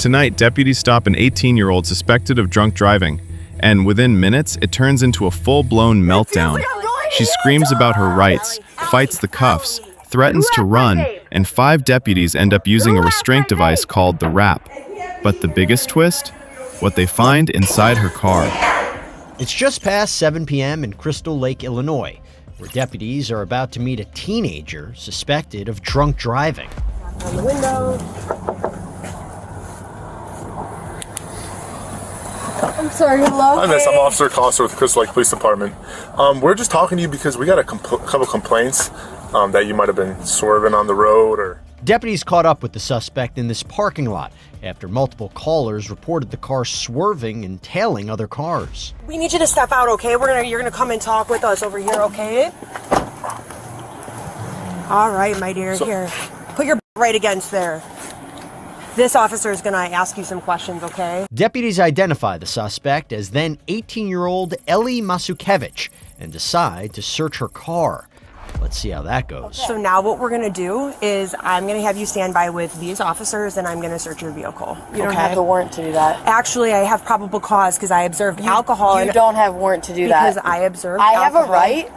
Tonight, deputies stop an 18-year-old suspected of drunk driving, and within minutes, it turns into a full-blown meltdown. She screams about her rights, fights the cuffs, threatens to run, and 5 deputies end up using a restraint device called the wrap. But the biggest twist? What they find inside her car. It's just past 7 p.m. in Crystal Lake, Illinois, where deputies are about to meet a teenager suspected of drunk driving. On the window. I'm sorry, hello? Hi, miss. I'm Officer Coster with Crystal Lake Police Department. We're just talking to you because we got a couple complaints that you might have been swerving on the road or... Deputies caught up with the suspect in this parking lot after multiple callers reported the car swerving and tailing other cars. We need you to step out, okay? You're gonna come and talk with us over here, okay? All right, my dear, here. Put your right against there. This officer is gonna ask you some questions, okay? Deputies identify the suspect as then 18-year-old Ellie Masukevich and decide to search her car. Let's see how that goes. So now what we're gonna do is I'm gonna have you stand by with these officers and I'm gonna search your vehicle. You don't have the warrant to do that. Actually, I have probable cause because I observed alcohol. You don't have warrant to do that. Because I observed I have alcohol. a right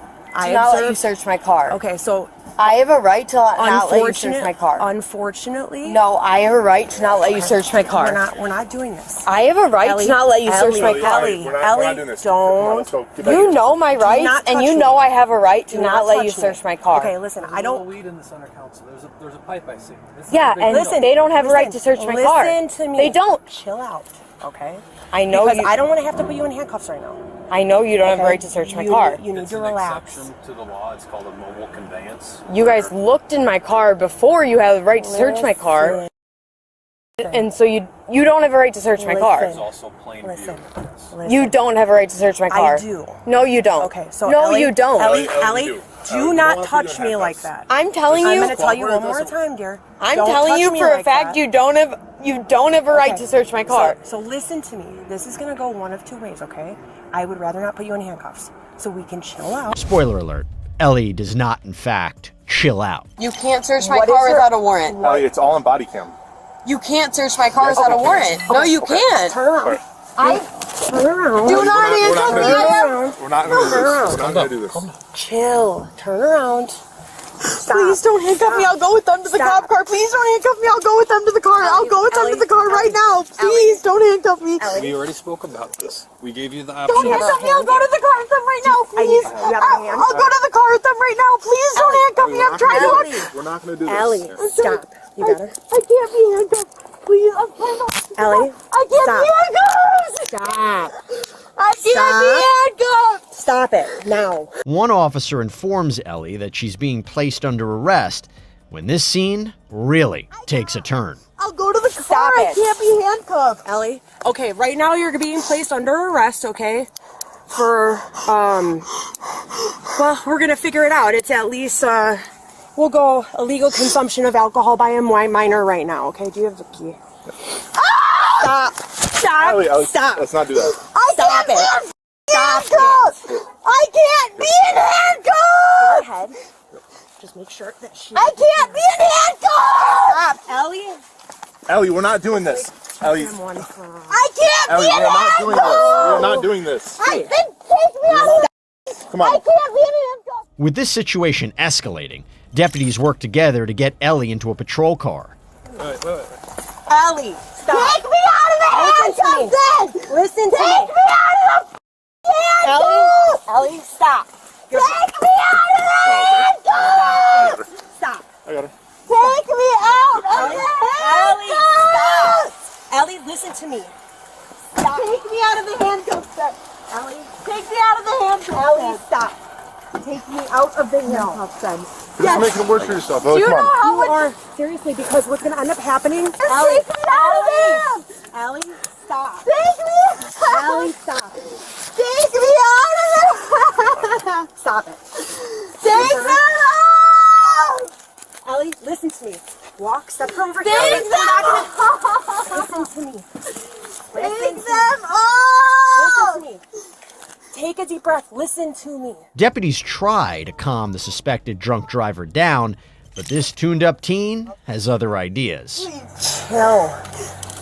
to not let you search my car. Okay, so... I have a right to not let you search my car. Unfortunately... No, I have a right to not let you search my car. We're not doing this. I have a right to not let you search my car. Ellie, don't. You know my rights, and you know I have a right to not let you search my car. Okay, listen, I don't... weed in the center console. There's a pipe I see. Yeah, and listen, they don't have a right to search my car. Listen to me. They don't. Chill out, okay? I know because I don't want to have to put you in handcuffs right now. I know you don't have a right to search my car. You need to relax. It's an exception to the law. It's called a mobile conveyance. You guys looked in my car before you had the right to search my car. And so you don't have a right to search my car. There's also plain view. You don't have a right to search my car. I do. No, you don't. Okay, so no, Ellie, you don't. Ellie, do not touch me like that. I'm telling you. I'm going to tell you one more time, dear. I'm telling you for a fact you don't have a right to search my car. So listen to me. This is going to go one of 2 ways, okay? I would rather not put you in handcuffs so we can chill out. Spoiler alert, Ellie does not, in fact, chill out. You can't search my car without a warrant. Ellie, it's all on Bodycam. You can't search my car without a warrant. No, you can't. Turn around. Turn around. Do not handcuff me. We're not going to do this. Chill. Turn around. Stop. Please don't handcuff me. I'll go with them to the cop car. Please don't handcuff me. I'll go with them to the car. I'll go with them to the car right now. Please don't handcuff me. We already spoke about this. We gave you the option. Don't handcuff me. I'll go to the car with them right now, please. I'll go to the car with them right now. Please don't handcuff me. I'm trying to. We're not going to do this. Ellie, stop. You got her? I can't be handcuffed. Please, I'm trying to. Ellie, I can't be handcuffed. stop. I can't be handcuffed. Stop it now. One officer informs Ellie that she's being placed under arrest when this scene really takes a turn. I'll go to the car. I can't be handcuffed. Ellie, okay, right now you're being placed under arrest, okay? For, well, we're gonna figure it out. It's at least, we'll go illegal consumption of alcohol by a minor right now, okay? Do you have the key? Stop. Stop. Ellie, Stop. let's not do that. Stop it. Stop it. I can't be in handcuffs. Go ahead. Just make sure that she... I can't be in handcuffs. Stop, Ellie. Ellie, we're not doing this. Ellie, I can't Ellie, be in we're not doing this. handcuffs. We're not doing this. Take me out of the... Come on. I can't be in handcuffs. With this situation escalating, deputies work together to get Ellie into a patrol car. Wait. Ellie, stop. Take me out of the handcuffs then. Listen to Take me. me out of the handcuffs. Ellie, stop. Take me out of the handcuffs. Stop. I got her. Take me out of the Ellie, handcuffs. Ellie, listen to me. Stop. Take me out of the handcuffs then. Ellie, Take me out of the handcuffs. Ellie, stop. Take me out of the handcuffs then. You're just making it worse for yourself. Ellie, You come know on. how You much... are, seriously, because what's going to end up happening... Take me out of them. Ellie, stop. Take me out. Ellie, stop. Take me out of them. Stop it. Take them out. Ellie, listen to me. Walk, step over here. Take them out. Listen to me. Take them Listen out. to me. Take a deep breath. Listen to me. Deputies try to calm the suspected drunk driver down, but this tuned-up teen has other ideas. Chill.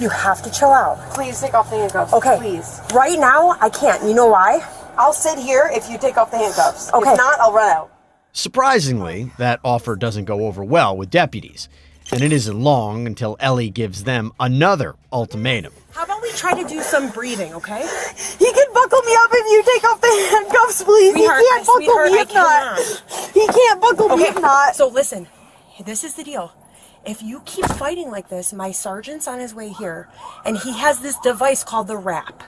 You have to chill out. Please take off the handcuffs. Okay. Please. Right now, I can't. You know why? I'll sit here if you take off the handcuffs. Okay. If not, I'll run out. Surprisingly, that offer doesn't go over well with deputies, and it isn't long until Ellie gives them another ultimatum. How about we try to do some breathing, okay? He can buckle me up if you take off the handcuffs, please. Sweetheart, he can't buckle sweetheart, me I if not. cannot. He can't buckle me if not. So listen, this is the deal. If you keep fighting like this, my sergeant's on his way here, and he has this device called the wrap,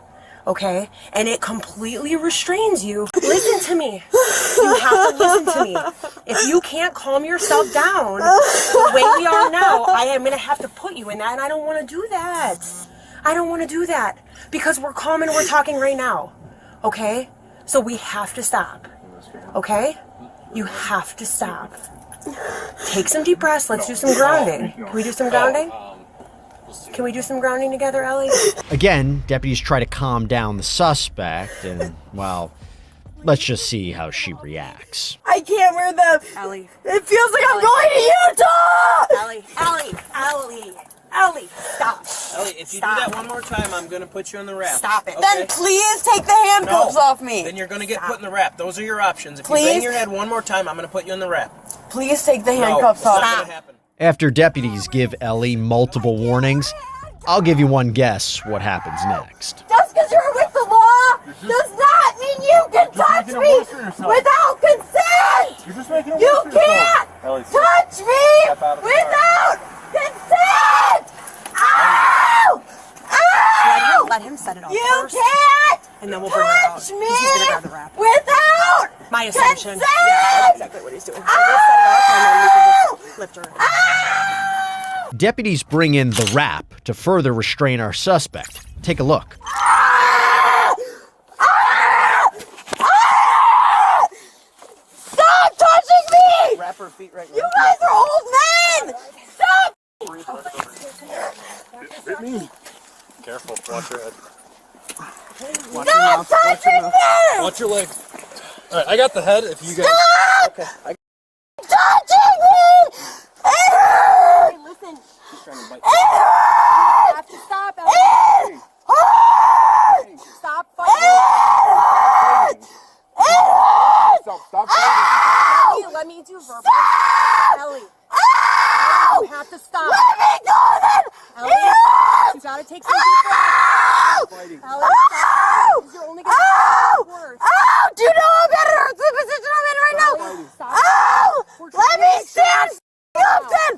okay? And it completely restrains you. Listen to me. You have to listen to me. If you can't calm yourself down the way we are now, I am going to have to put you in that, and I don't want to do that. I don't want to do that because we're calm and we're talking right now, okay? So we have to stop, okay? You have to stop. Take some deep breaths. Let's do some grounding. Can we do some grounding? Can we do some grounding together, Ellie? Again, deputies try to calm down the suspect, and, well, let's just see how she reacts. I can't wear them. Ellie. It feels like I'm going to Utah. Ellie, stop. Ellie, if you Stop. do that one more time, I'm going to put you in the wrap. Stop it. Okay? Then please take the handcuffs off me. Then you're going to get put in the wrap. Those are your options. If Please? you bang your head one more time, I'm going to put you in the wrap. Please take the No, handcuffs it's not off. going to happen. After deputies give Ellie multiple warnings, I'll give you one guess what happens next. Just because you're with the law does not mean you can touch me without consent. You're just making it You worse for yourself. can't Ellie, touch me Step out of the without consent. Ow! Ow! Let him set it off You first, can't and then we'll bring her out. touch 'cause me he's gonna grab the wrap. without My assumption. consent. Yeah, that's exactly what he's doing. So we'll set it up, and then we can just lift her. Deputies bring in the wrap to further restrain our suspect. Take a look. Stop touching me! Wrap her feet right now. You guys are old men! Stop! hit me. Careful, watch your head. Stop touching me! Watch your leg. All right, I got the head. If you guys. Stop Okay. touching me! It hurts! Hey, listen. It hurts! You have to stop, Ellie. It hurts! Stop It fighting. hurts! It hurts! Stop Ow! Let me do verbal. Stop! Ellie, Ow! you have to stop. Let me go then! Ellie, It hurts! you gotta take some deep breaths. Ow! Ellie, Ow! stop. You're only gonna Ow! make it worse. Ow! Do you know how bad it hurts the position I'm in right now? Stop. Ow! We're Let trying me to stand up then!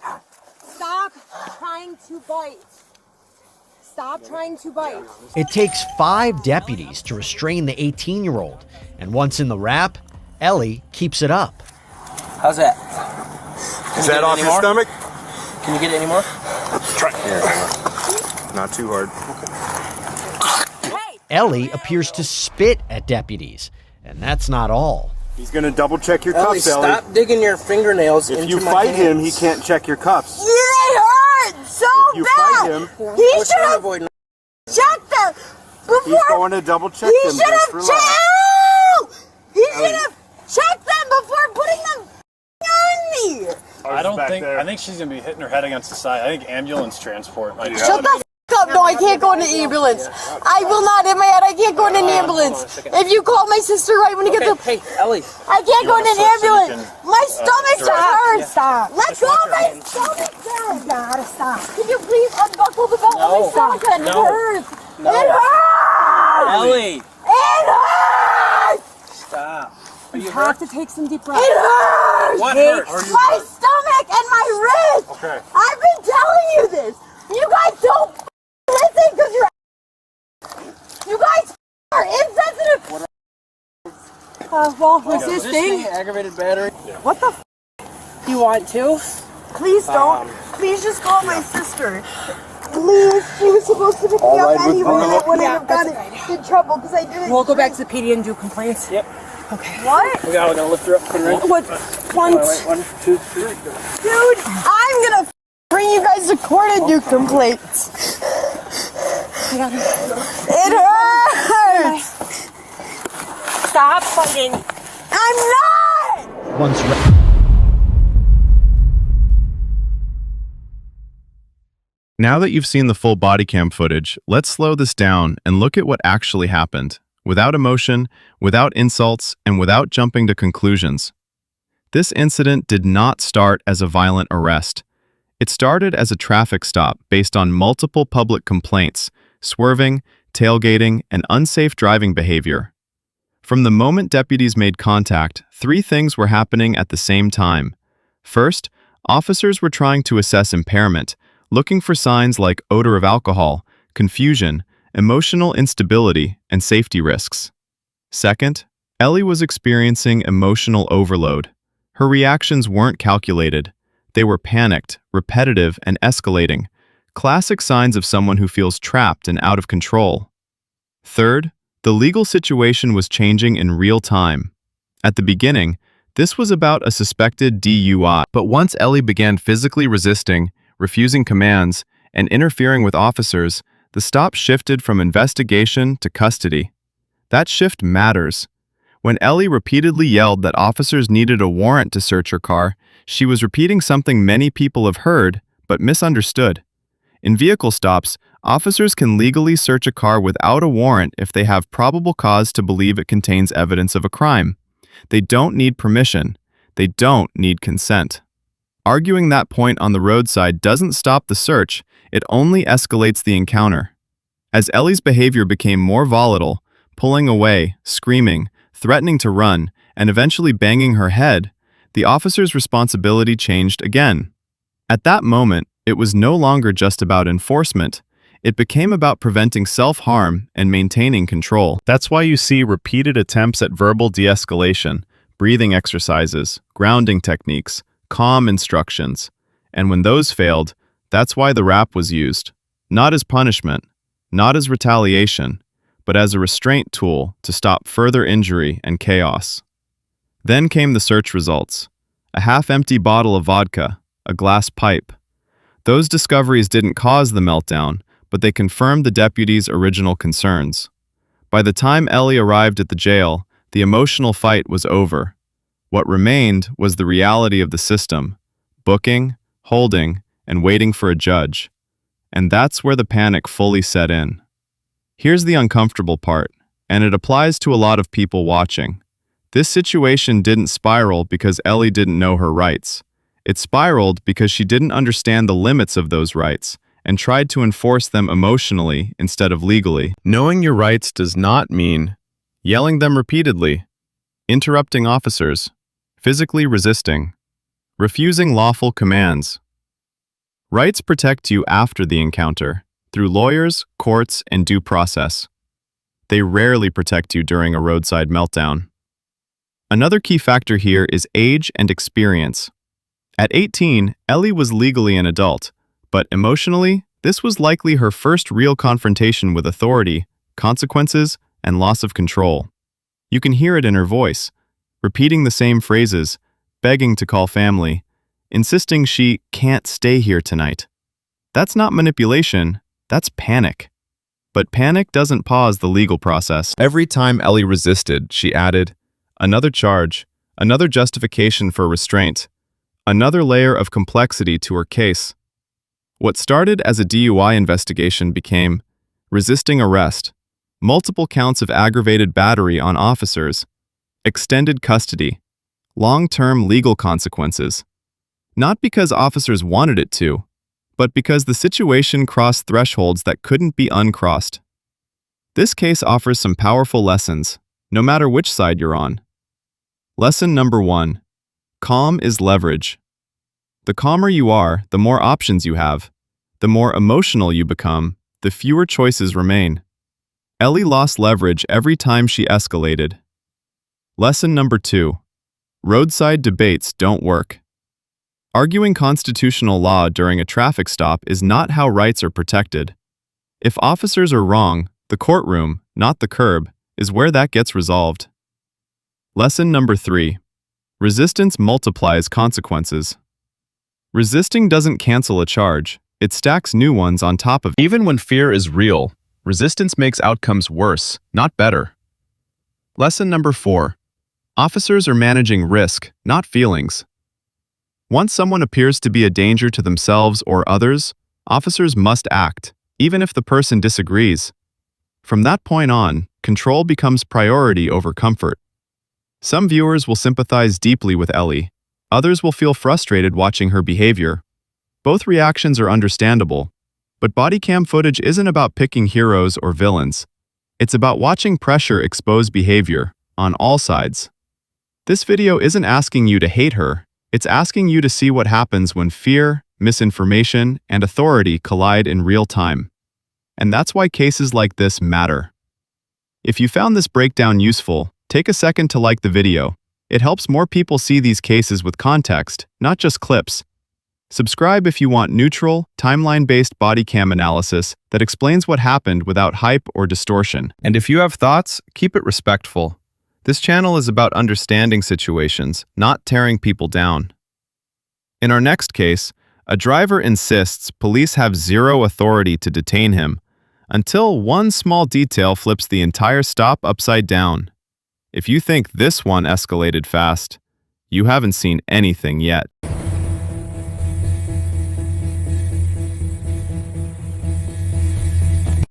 Stop trying to bite. Stop trying to bite. It takes 5 deputies to restrain the 18-year-old, and once in the wrap, Ellie keeps it up. How's that? Is that off your stomach? Can you get it anymore? Try. Here, not too hard. Ellie appears to spit at deputies, and that's not all. He's gonna double check your Ellie, cuffs, Ellie. stop digging your fingernails into If you my fight him, he hands. can't check your cuffs. They hurt so If you bad! fight him, He What's should wrong have avoiding? checked them he's before. going to double check He them should just have for checked. laughs. He should have checked them before putting them on me. I don't back think. there. I think she's gonna be hitting her head against the side. I think ambulance transport might be. Shut the f up! No, I can't go in the ambulance. I will not hit my head. I can't go in an ambulance. If you call my sister right when you get the, Hey, Ellie. I can't go in an so you ambulance. can, My stomach hurts. Stop. Let go of my stomach. You gotta stop. Can you please unbuckle the belt of my No. stomach? It No. hurts. No. It hurts. Ellie. It hurts. Stop. Are you You hurt? have to take some deep breaths. It hurts. What hurts? My stomach and my wrist. Okay. I've been telling you this. You guys don't listen because you guys are insensitive. Well, resisting. Aggravated battery. What the You want to? Please don't. Please just call my sister. Please. She was supposed to pick me up anyway. I wouldn't have gotten in trouble because I didn't. We'll go back to the PD and do complaints. Yep. Okay. What? We're gonna lift her up. Put her in. What? One. Wait, 1, 2, 3. Dude, I'm gonna bring you guys to court and do complaints. It hurts. Stop fighting. I'm not. Once Now that you've seen the full body cam footage, let's slow this down and look at what actually happened, without emotion, without insults, and without jumping to conclusions. This incident did not start as a violent arrest. It started as a traffic stop based on multiple public complaints, swerving, tailgating, and unsafe driving behavior. From the moment deputies made contact, three things were happening at the same time. First, officers were trying to assess impairment, looking for signs like odor of alcohol, confusion, emotional instability, and safety risks. Second, Ellie was experiencing emotional overload. Her reactions weren't calculated. They were panicked, repetitive, and escalating, classic signs of someone who feels trapped and out of control. Third, the legal situation was changing in real time. At the beginning, this was about a suspected DUI, but once Ellie began physically resisting, refusing commands, and interfering with officers, the stop shifted from investigation to custody. That shift matters. When Ellie repeatedly yelled that officers needed a warrant to search her car, she was repeating something many people have heard but misunderstood. In vehicle stops, officers can legally search a car without a warrant if they have probable cause to believe it contains evidence of a crime. They don't need permission. They don't need consent. Arguing that point on the roadside doesn't stop the search, it only escalates the encounter. As Ellie's behavior became more volatile, pulling away, screaming, threatening to run, and eventually banging her head, the officer's responsibility changed again. At that moment, it was no longer just about enforcement. It became about preventing self-harm and maintaining control. That's why you see repeated attempts at verbal de-escalation, breathing exercises, grounding techniques, calm instructions. And when those failed, that's why the rap was used. Not as punishment, not as retaliation, but as a restraint tool to stop further injury and chaos. Then came the search results. A half-empty bottle of vodka, a glass pipe. Those discoveries didn't cause the meltdown, but they confirmed the deputies' original concerns. By the time Ellie arrived at the jail, the emotional fight was over. What remained was the reality of the system: booking, holding, and waiting for a judge. And that's where the panic fully set in. Here's the uncomfortable part, and it applies to a lot of people watching. This situation didn't spiral because Ellie didn't know her rights. It spiraled because she didn't understand the limits of those rights and tried to enforce them emotionally instead of legally. Knowing your rights does not mean yelling them repeatedly, interrupting officers, physically resisting, refusing lawful commands. Rights protect you after the encounter, through lawyers, courts, and due process. They rarely protect you during a roadside meltdown. Another key factor here is age and experience. At 18, Ellie was legally an adult, but emotionally, this was likely her first real confrontation with authority, consequences, and loss of control. You can hear it in her voice, repeating the same phrases, begging to call family, insisting she can't stay here tonight. That's not manipulation, that's panic. But panic doesn't pause the legal process. Every time Ellie resisted, she added, another charge, another justification for restraint, another layer of complexity to her case. What started as a DUI investigation became resisting arrest, multiple counts of aggravated battery on officers, extended custody, long-term legal consequences. Not because officers wanted it to, but because the situation crossed thresholds that couldn't be uncrossed. This case offers some powerful lessons, no matter which side you're on. Lesson number 1. Calm is leverage. The calmer you are, the more options you have. The more emotional you become, the fewer choices remain. Ellie lost leverage every time she escalated. Lesson number 2. Roadside debates don't work. Arguing constitutional law during a traffic stop is not how rights are protected. If officers are wrong, the courtroom, not the curb, is where that gets resolved. Lesson number 3. Resistance multiplies consequences. Resisting doesn't cancel a charge, it stacks new ones on top of it. Even when fear is real, resistance makes outcomes worse, not better. Lesson number 4. Officers are managing risk, not feelings. Once someone appears to be a danger to themselves or others, Officers must act, even if the person disagrees. From that point on, control becomes priority over comfort. Some viewers will sympathize deeply with Ellie. Others will feel frustrated watching her behavior. Both reactions are understandable, but bodycam footage isn't about picking heroes or villains. It's about watching pressure expose behavior, on all sides. This video isn't asking you to hate her, it's asking you to see what happens when fear, misinformation, and authority collide in real time. And that's why cases like this matter. If you found this breakdown useful, take a second to like the video. It helps more people see these cases with context, not just clips. Subscribe if you want neutral, timeline-based bodycam analysis that explains what happened without hype or distortion. And if you have thoughts, keep it respectful. This channel is about understanding situations, not tearing people down. In our next case, a driver insists police have zero authority to detain him, until one small detail flips the entire stop upside down. If you think this one escalated fast, you haven't seen anything yet.